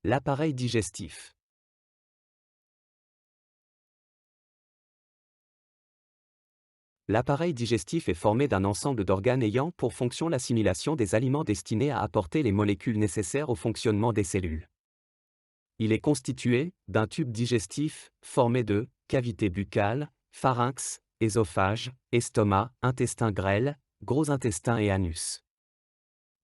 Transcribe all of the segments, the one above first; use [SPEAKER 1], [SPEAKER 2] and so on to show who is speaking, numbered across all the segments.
[SPEAKER 1] L'appareil digestif. L'appareil digestif est formé d'un ensemble d'organes ayant pour fonction l'assimilation des aliments destinés à apporter les molécules nécessaires au fonctionnement des cellules. Il est constitué d'un tube digestif, formé de cavité buccale, pharynx, œsophage, estomac, intestin grêle, gros intestin et anus.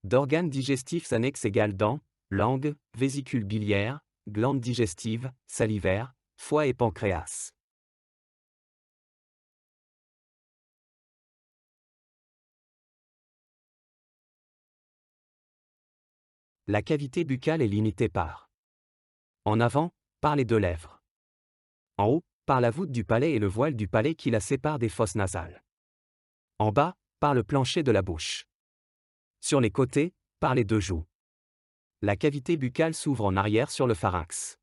[SPEAKER 1] D'organes digestifs annexes égale dents, langue, vésicule biliaire, glandes digestives, salivaires, foie et pancréas. La cavité buccale est limitée par en avant, par les deux lèvres. En haut, par la voûte du palais et le voile du palais qui la sépare des fosses nasales. En bas, par le plancher de la bouche. Sur les côtés, par les deux joues. La cavité buccale s'ouvre en arrière sur le pharynx.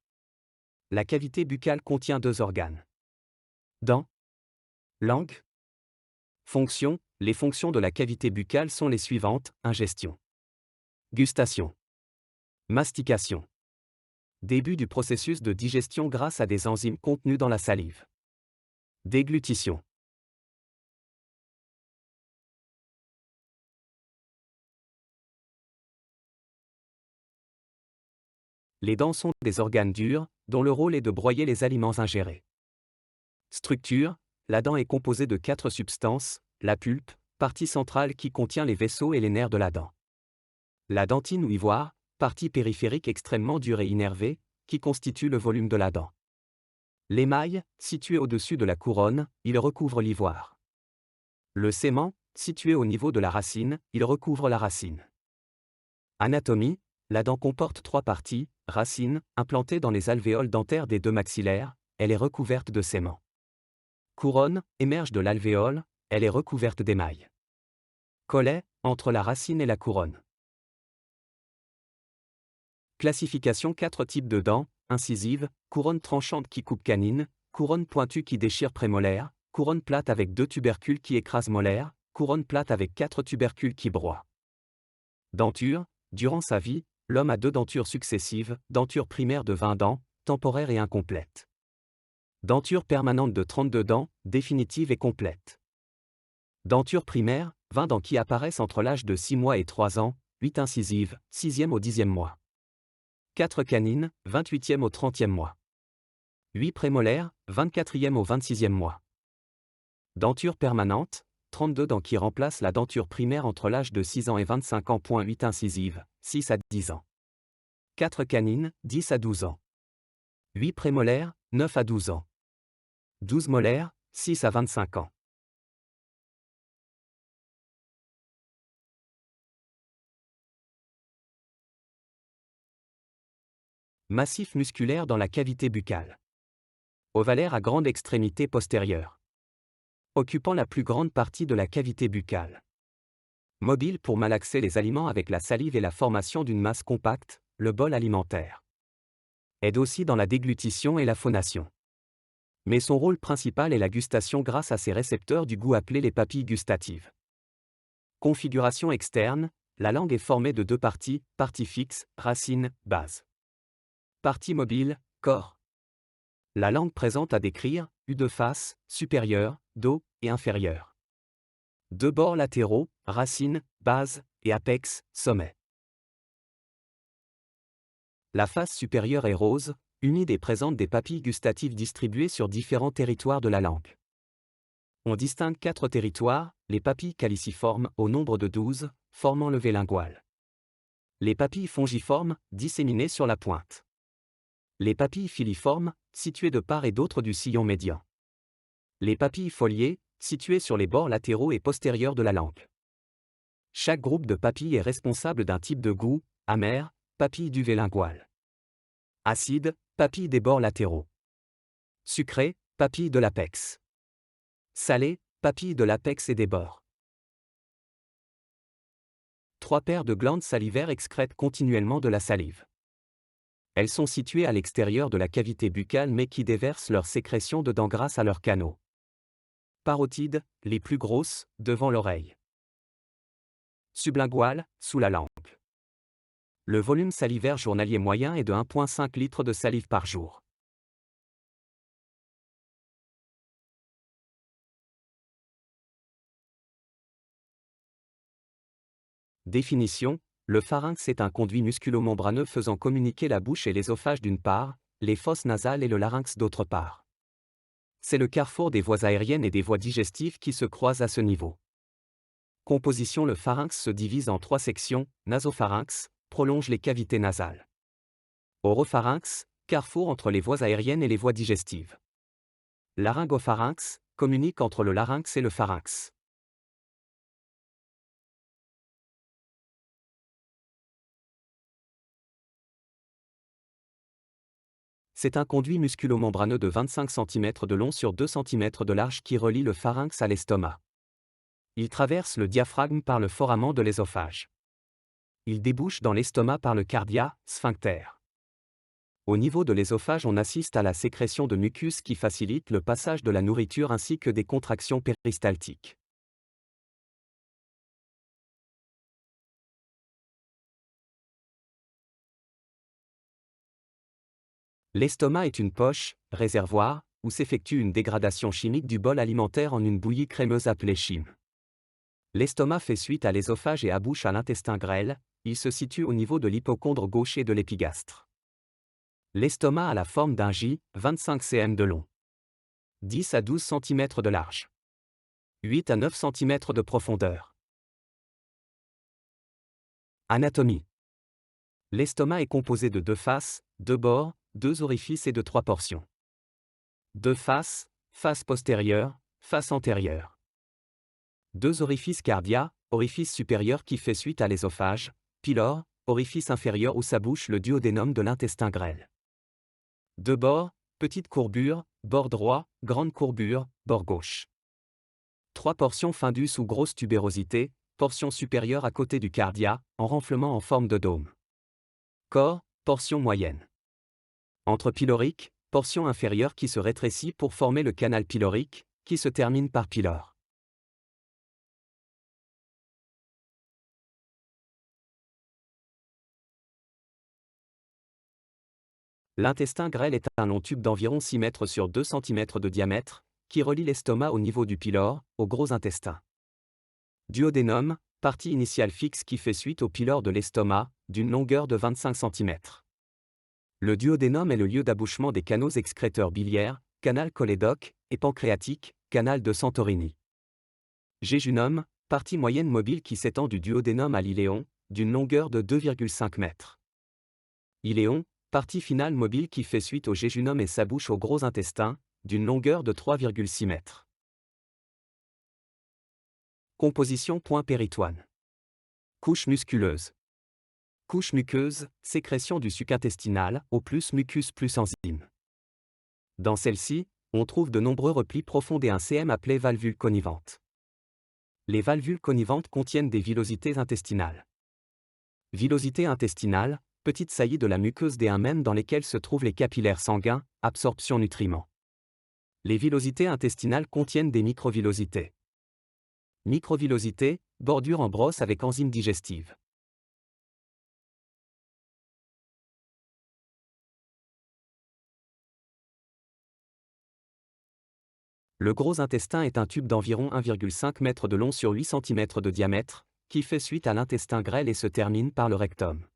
[SPEAKER 1] La cavité buccale contient deux organes. Dents. Langue. Fonction. Les fonctions de la cavité buccale sont les suivantes: ingestion, gustation, mastication. Début du processus de digestion grâce à des enzymes contenues dans la salive. Déglutition. Les dents sont des organes durs, dont le rôle est de broyer les aliments ingérés. Structure. La dent est composée de 4 substances: la pulpe, partie centrale qui contient les vaisseaux et les nerfs de la dent. La dentine ou ivoire, partie périphérique extrêmement dure et innervée, qui constitue le volume de la dent. L'émail, situé au-dessus de la couronne, il recouvre l'ivoire. Le sément, situé au niveau de la racine, il recouvre la racine. Anatomie. La dent comporte 3 parties: racine, implantée dans les alvéoles dentaires des deux maxillaires, elle est recouverte de sément. Couronne, émerge de l'alvéole, elle est recouverte d'émail. Collet, entre la racine et la couronne. Classification: 4 types de dents: incisive, couronne tranchante qui coupe canine, couronne pointue qui déchire prémolaire, couronne plate avec 2 tubercules qui écrase molaire, couronne plate avec 4 tubercules qui broie. Denture. Durant sa vie, l'homme a 2 dentures successives: denture primaire de 20 dents, temporaire et incomplète. Denture permanente de 32 dents, définitive et complète. Denture primaire, 20 dents qui apparaissent entre l'âge de 6 mois et 3 ans, 8 incisives, 6e au 10e mois. 4 canines, 28e au 30e mois. 8 prémolaires, 24e au 26e mois. Denture permanente, 32 dents qui remplacent la denture primaire entre l'âge de 6 ans et 25 ans. 8 incisives, 6 à 10 ans. 4 canines, 10 à 12 ans. 8 prémolaires, 9 à 12 ans. 12 molaires, 6 à 25 ans. Massif musculaire dans la cavité buccale. Ovalaire à grande extrémité postérieure. Occupant la plus grande partie de la cavité buccale. Mobile pour malaxer les aliments avec la salive et la formation d'une masse compacte, le bol alimentaire. Aide aussi dans la déglutition et la phonation. Mais son rôle principal est la gustation grâce à ses récepteurs du goût appelés les papilles gustatives. Configuration externe. La langue est formée de 2 parties: partie fixe, racine, base. Partie mobile, corps. La langue présente à décrire: U de face, supérieur, dos et inférieur. 2 bords latéraux, racine, base, et apex, sommet. La face supérieure est rose, humide et présente des papilles gustatives distribuées sur différents territoires de la langue. On distingue 4 territoires: les papilles caliciformes, au nombre de 12, formant le V lingual. Les papilles fongiformes, disséminées sur la pointe. Les papilles filiformes, situées de part et d'autre du sillon médian. Les papilles foliées, situées sur les bords latéraux et postérieurs de la langue. Chaque groupe de papilles est responsable d'un type de goût: amer, papille du V lingual. Acide, papille des bords latéraux. Sucré, papille de l'apex. Salé, papille de l'apex et des bords. 3 paires de glandes salivaires excrètent continuellement de la salive. Elles sont situées à l'extérieur de la cavité buccale mais qui déversent leur sécrétion dedans grâce à leurs canaux. Parotides, les plus grosses, devant l'oreille. Sublinguales, sous la langue. Le volume salivaire journalier moyen est de 1,5 litre de salive par jour. Définition: le pharynx est un conduit musculo-membraneux faisant communiquer la bouche et l'ésophage d'une part, les fosses nasales et le larynx d'autre part. C'est le carrefour des voies aériennes et des voies digestives qui se croisent à ce niveau. Composition: le pharynx se divise en 3 sections: nasopharynx, prolonge les cavités nasales. Oropharynx, carrefour entre les voies aériennes et les voies digestives. Laryngopharynx, communique entre le larynx et le pharynx. C'est un conduit musculo-membraneux de 25 cm de long sur 2 cm de large qui relie le pharynx à l'estomac. Il traverse le diaphragme par le foramen de l'ésophage. Il débouche dans l'estomac par le cardia, sphincter. Au niveau de l'ésophage, on assiste à la sécrétion de mucus qui facilite le passage de la nourriture ainsi que des contractions péristaltiques. L'estomac est une poche, réservoir, où s'effectue une dégradation chimique du bol alimentaire en une bouillie crémeuse appelée chyme. L'estomac fait suite à l'ésophage et abouche à l'intestin grêle, il se situe au niveau de l'hypochondre gauche et de l'épigastre. L'estomac a la forme d'un J, 25 cm de long. 10 à 12 cm de large. 8 à 9 cm de profondeur. Anatomie. L'estomac est composé de 2 faces, 2 bords, 2 orifices et de 3 portions. 2 faces, face postérieure, face antérieure. 2 orifices cardia, orifice supérieur qui fait suite à l'ésophage, pylore, orifice inférieur où s'abouche le duodénum de l'intestin grêle. 2 bords, petite courbure, bord droit, grande courbure, bord gauche. 3 portions fundus ou grosse tubérosité, portion supérieure à côté du cardia, en renflement en forme de dôme. Corps, portion moyenne. Entre pylorique, portion inférieure qui se rétrécit pour former le canal pylorique, qui se termine par pylore. L'intestin grêle est un long tube d'environ 6 mètres sur 2 cm de diamètre, qui relie l'estomac au niveau du pylore, au gros intestin. Duodénum, partie initiale fixe qui fait suite au pylore de l'estomac, d'une longueur de 25 cm. Le duodénum est le lieu d'abouchement des canaux excréteurs biliaires, canal cholédoque, et pancréatique, canal de Santorini. Jéjunum, partie moyenne mobile qui s'étend du duodénum à l'iléon, d'une longueur de 2,5 m. Iléon, partie finale mobile qui fait suite au jéjunum et s'abouche au gros intestin, d'une longueur de 3,6 m. Composition. Péritoine. Couche musculeuse. Couche muqueuse, sécrétion du suc intestinal, au plus mucus plus enzyme. Dans celle-ci, on trouve de nombreux replis profonds et un CM appelé valvule connivante. Les valvules conniventes contiennent des villosités intestinales. Villosité intestinale, petite saillie de la muqueuse des 1 même dans lesquelles se trouvent les capillaires sanguins, absorption nutriments. Les villosités intestinales contiennent des microvillosités. Microvillosité, bordure en brosse avec enzymes digestives. Le gros intestin est un tube d'environ 1,5 m de long sur 8 cm de diamètre, qui fait suite à l'intestin grêle et se termine par le rectum.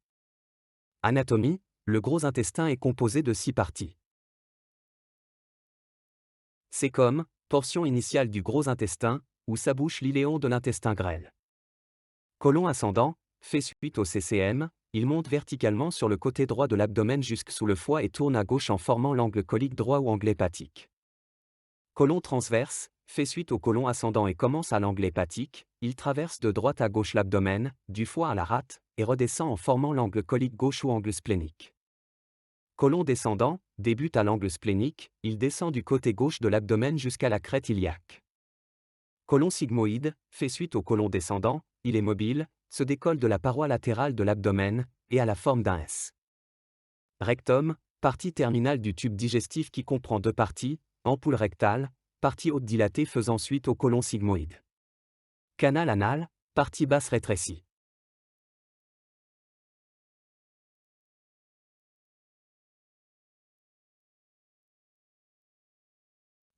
[SPEAKER 1] Anatomie, le gros intestin est composé de 6 parties. Cæcum, portion initiale du gros intestin, où s'abouche l'iléon de l'intestin grêle. Côlon ascendant, fait suite au CCM, il monte verticalement sur le côté droit de l'abdomen jusque sous le foie et tourne à gauche en formant l'angle colique droit ou angle hépatique. Côlon transverse, fait suite au côlon ascendant et commence à l'angle hépatique, il traverse de droite à gauche l'abdomen, du foie à la rate, et redescend en formant l'angle colique gauche ou angle splénique. Côlon descendant, débute à l'angle splénique, il descend du côté gauche de l'abdomen jusqu'à la crête iliaque. Côlon sigmoïde, fait suite au côlon descendant, il est mobile, se décolle de la paroi latérale de l'abdomen, et a la forme d'un S. Rectum, partie terminale du tube digestif qui comprend 2 parties, ampoule rectale, partie haute dilatée faisant suite au côlon sigmoïde. Canal anal, partie basse rétrécie.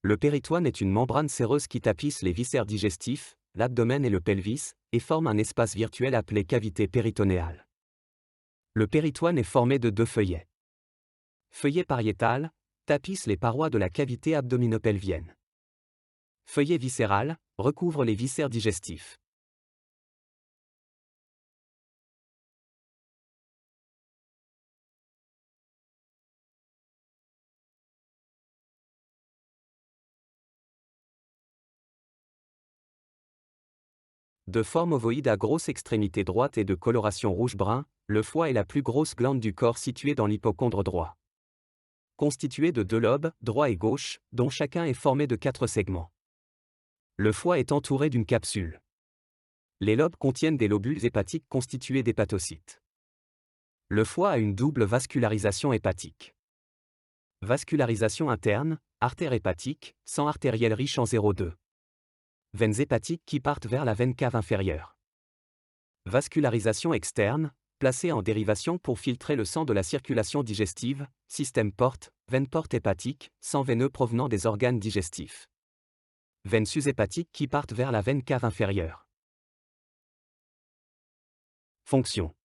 [SPEAKER 1] Le péritoine est une membrane séreuse qui tapisse les viscères digestifs, l'abdomen et le pelvis, et forme un espace virtuel appelé cavité péritonéale. Le péritoine est formé de 2 feuillets. Feuillet pariétal, tapisse les parois de la cavité abdominopelvienne. Feuillet viscéral, recouvre les viscères digestifs. De forme ovoïde à grosse extrémité droite et de coloration rouge-brun, le foie est la plus grosse glande du corps située dans l'hypocondre droit. Constitué de 2 lobes, droit et gauche, dont chacun est formé de 4 segments. Le foie est entouré d'une capsule. Les lobes contiennent des lobules hépatiques constitués d'hépatocytes. Le foie a une double vascularisation hépatique. Vascularisation interne, artère hépatique, sang artériel riche en 0,2. Veines hépatiques qui partent vers la veine cave inférieure. Vascularisation externe, placée en dérivation pour filtrer le sang de la circulation digestive, système porte, veine porte hépatique, sang veineux provenant des organes digestifs. Veines sus-hépatiques qui partent vers la veine cave inférieure. Fonction.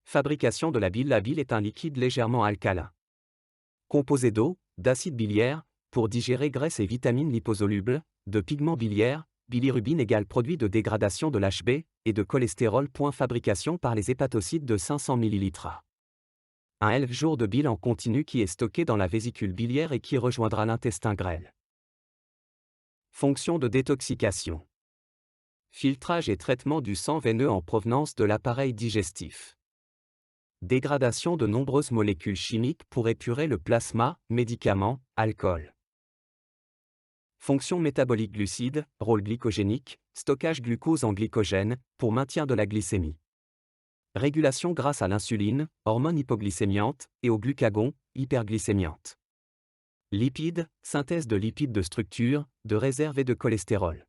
[SPEAKER 1] Fabrication de la bile. La bile est un liquide légèrement alcalin. Composé d'eau, d'acide biliaire, pour digérer graisses et vitamines liposolubles, de pigments biliaires, bilirubine égale produit de dégradation de l'HB, et de cholestérol. Fabrication par les hépatocytes de 500 ml. Un 11 jours de bile en continu qui est stocké dans la vésicule biliaire et qui rejoindra l'intestin grêle. Fonction de détoxication. Filtrage et traitement du sang veineux en provenance de l'appareil digestif. Dégradation de nombreuses molécules chimiques pour épurer le plasma, médicaments, alcool. Fonction métabolique glucides, rôle glycogénique, stockage glucose en glycogène, pour maintien de la glycémie. Régulation grâce à l'insuline, hormone hypoglycémiante, et au glucagon, hyperglycémiante. Lipides, synthèse de lipides de structure, de réserve et de cholestérol.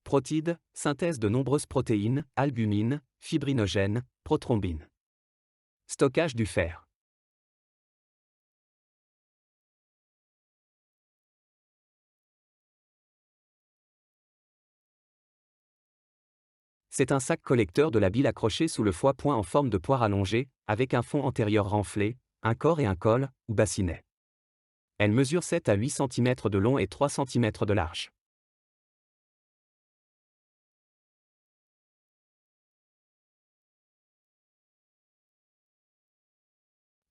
[SPEAKER 1] Protides, synthèse de nombreuses protéines, albumine, fibrinogène, prothrombine. Stockage du fer. C'est un sac collecteur de la bile accroché sous le foie. En forme de poire allongée, avec un fond antérieur renflé, un corps et un col, ou bassinet. Elle mesure 7 à 8 cm de long et 3 cm de large.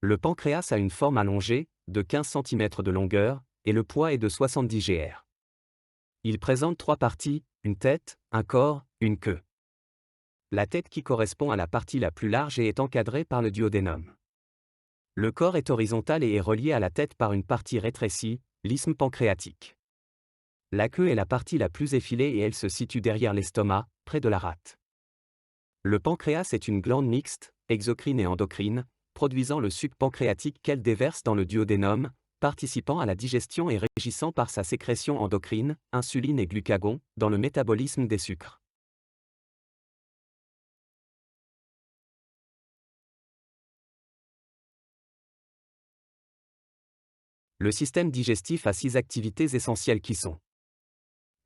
[SPEAKER 1] Le pancréas a une forme allongée, de 15 cm de longueur, et le poids est de 70 gr. Il présente 3 parties, une tête, un corps, une queue. La tête qui correspond à la partie la plus large et est encadrée par le duodénum. Le corps est horizontal et est relié à la tête par une partie rétrécie, l'isthme pancréatique. La queue est la partie la plus effilée et elle se situe derrière l'estomac, près de la rate. Le pancréas est une glande mixte, exocrine et endocrine, produisant le suc pancréatique qu'elle déverse dans le duodénum, participant à la digestion et régissant par sa sécrétion endocrine, insuline et glucagon, dans le métabolisme des sucres. Le système digestif a 6 activités essentielles qui sont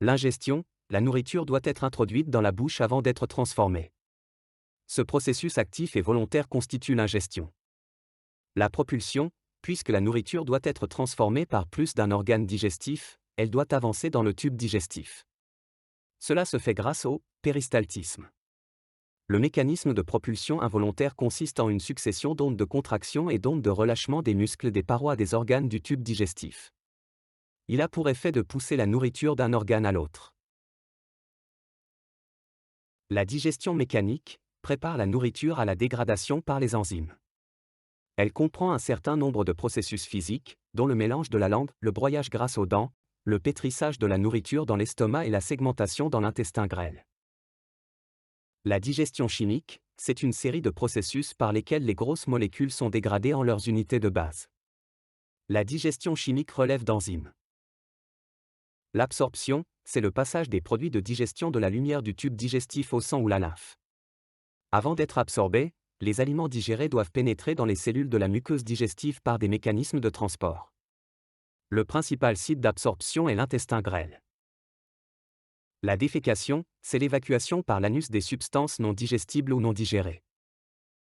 [SPEAKER 1] l'ingestion. La nourriture doit être introduite dans la bouche avant d'être transformée. Ce processus actif et volontaire constitue l'ingestion. La propulsion. Puisque la nourriture doit être transformée par plus d'un organe digestif, elle doit avancer dans le tube digestif. Cela se fait grâce au péristaltisme. Le mécanisme de propulsion involontaire consiste en une succession d'ondes de contraction et d'ondes de relâchement des muscles des parois des organes du tube digestif. Il a pour effet de pousser la nourriture d'un organe à l'autre. La digestion mécanique prépare la nourriture à la dégradation par les enzymes. Elle comprend un certain nombre de processus physiques, dont le mélange de la langue, le broyage grâce aux dents, le pétrissage de la nourriture dans l'estomac et la segmentation dans l'intestin grêle. La digestion chimique, c'est une série de processus par lesquels les grosses molécules sont dégradées en leurs unités de base. La digestion chimique relève d'enzymes. L'absorption, c'est le passage des produits de digestion de la lumière du tube digestif au sang ou la lymphe. Avant d'être absorbés, les aliments digérés doivent pénétrer dans les cellules de la muqueuse digestive par des mécanismes de transport. Le principal site d'absorption est l'intestin grêle. La défécation, c'est l'évacuation par l'anus des substances non digestibles ou non digérées.